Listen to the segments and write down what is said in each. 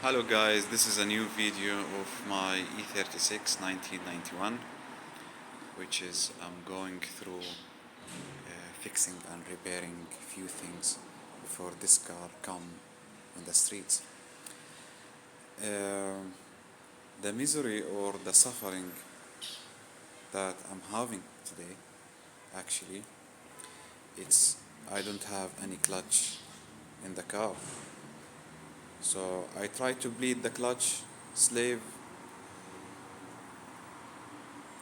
Hello guys, this is a new video of my E36 1991, which is I'm going through fixing and repairing a few things before this car come on the streets. The misery or the suffering that I'm having today, actually, it's I don't have any clutch in the car. So I tried to bleed the clutch slave,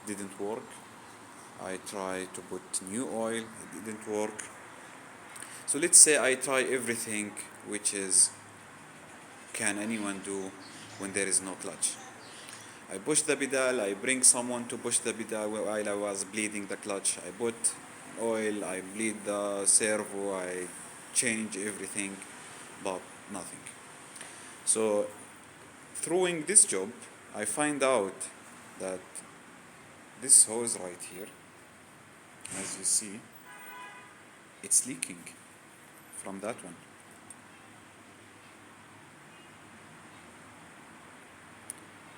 didn't work. I tried to put new oil, it didn't work. So let's say I try everything which is can anyone do when there is no clutch. I push the pedal, I bring someone to push the pedal while I was bleeding the clutch. I put oil, I bleed the servo, I change everything, but nothing. So through this job, I find out that this hose right here, as you see, it's leaking from that one.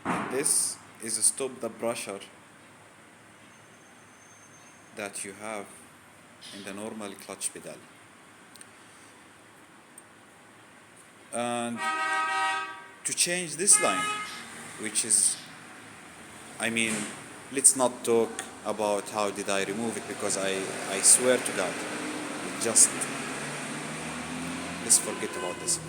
And this is to stop the pressure that you have in the normal clutch pedal. And to change this line, which is, let's not talk about how did I remove it, because I swear to God, just let's forget about this.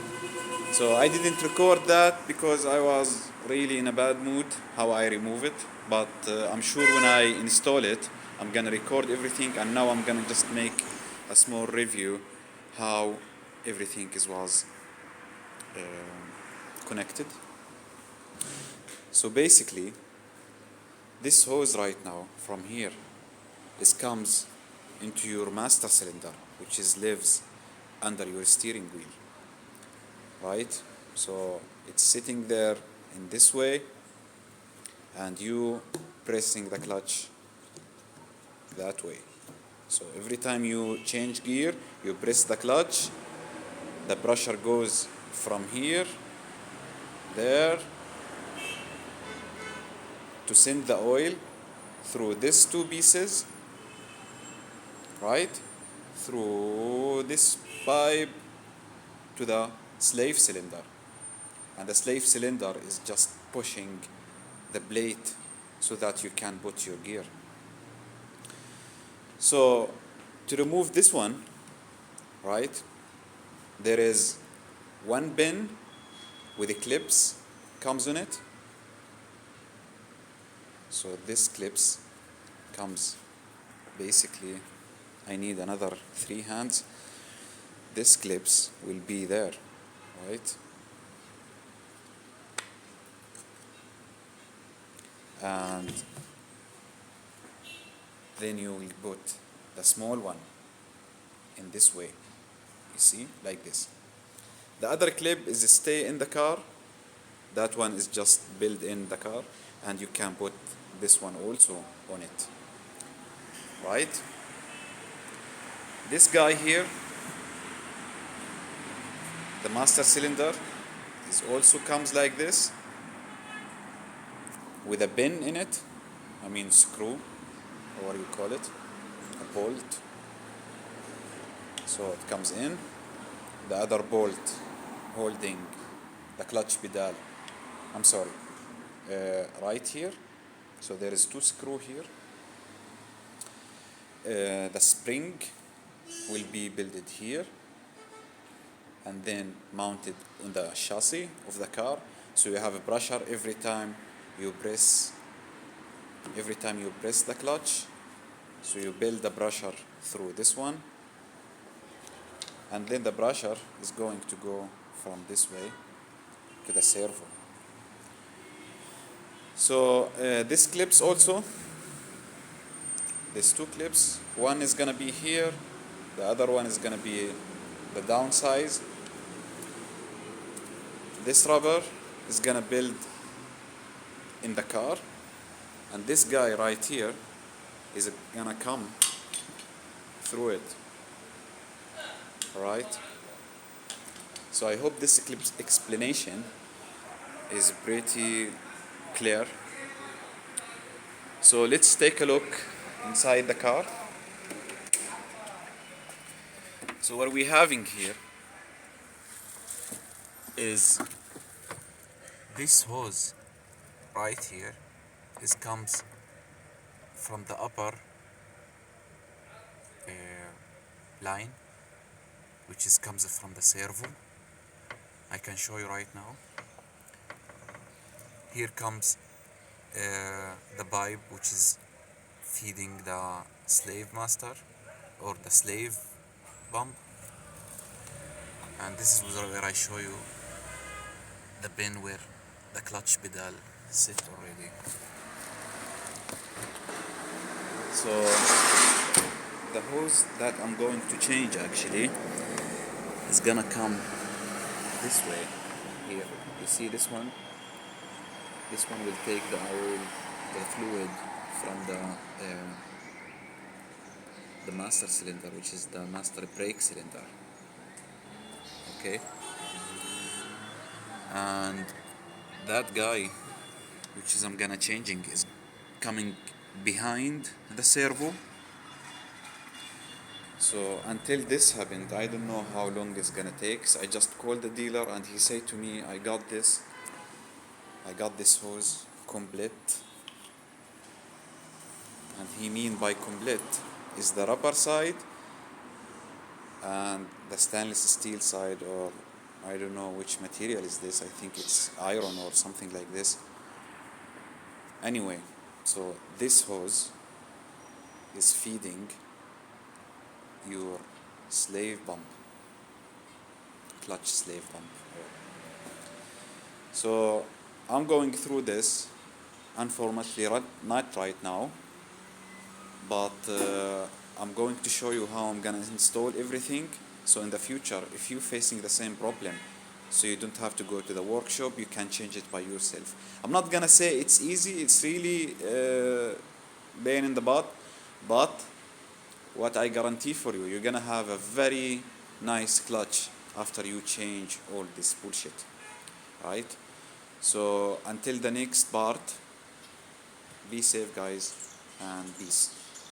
So I didn't record that because I was really in a bad mood how I remove it, but I'm sure when I install it I'm gonna record everything, and now I'm gonna just make a small review how everything was connected. So basically this hose right now from here, this comes into your master cylinder, which lives under your steering wheel, right? So it's sitting there in this way, and you pressing the clutch that way. So every time you change gear, you press the clutch, the pressure goes from here, there, to send the oil through these two pieces, right? Through this pipe to the slave cylinder. And the slave cylinder is just pushing the blade so that you can put your gear. So to remove this one, right, there is one pin with the clips comes on it. So this clips comes, basically I need another 3 hands. This clips will be there, right? And then you will put the small one in this way, you see, like this. The other clip is stay in the car, that one is just built in the car, and you can put this one also on it, right? This guy here, the master cylinder, is also comes like this with a pin in it, screw, or what you call it, a bolt. So it comes in, the other bolt holding the clutch pedal, right here. So there is 2 screws here. The spring will be built here and then mounted on the chassis of the car. So you have a pressure every time you press the clutch. So you build the pressure through this one, and then the pressure is going to go from this way to the servo. So this clips also, these 2 clips, one is gonna be here, the other one is gonna be the downside. This rubber is gonna build in the car, and this guy right here is gonna come through it. Alright? So I hope this explanation is pretty clear. So let's take a look inside the car. So what we're having here is this hose right here. This comes from the upper line, which comes from the servo. I can show you right now. Here comes the pipe which is feeding the slave master or the slave pump, and this is where I show you the pin where the clutch pedal sit already. So the hose that I'm going to change actually is gonna come this way here. You see this one? This one will take the oil, the fluid from the master cylinder, which is the master brake cylinder. Okay, and that guy, which is I'm gonna changing, is coming behind the servo. So until this happened, I don't know how long it's gonna take. So I just called the dealer and he said to me, I got this hose complete. And he mean by complete is the rubber side and the stainless steel side, or I don't know which material is this. I think it's iron or something like this. Anyway, so this hose is feeding your slave pump, clutch slave pump. So I'm going through this, unfortunately not right now, but I'm going to show you how I'm gonna install everything. So in the future, if you're facing the same problem, so you don't have to go to the workshop, you can change it by yourself. I'm not gonna say it's easy, it's really pain in the butt, but what I guarantee for you, you're gonna have a very nice clutch after you change all this bullshit, right? So until the next part, be safe guys, and peace.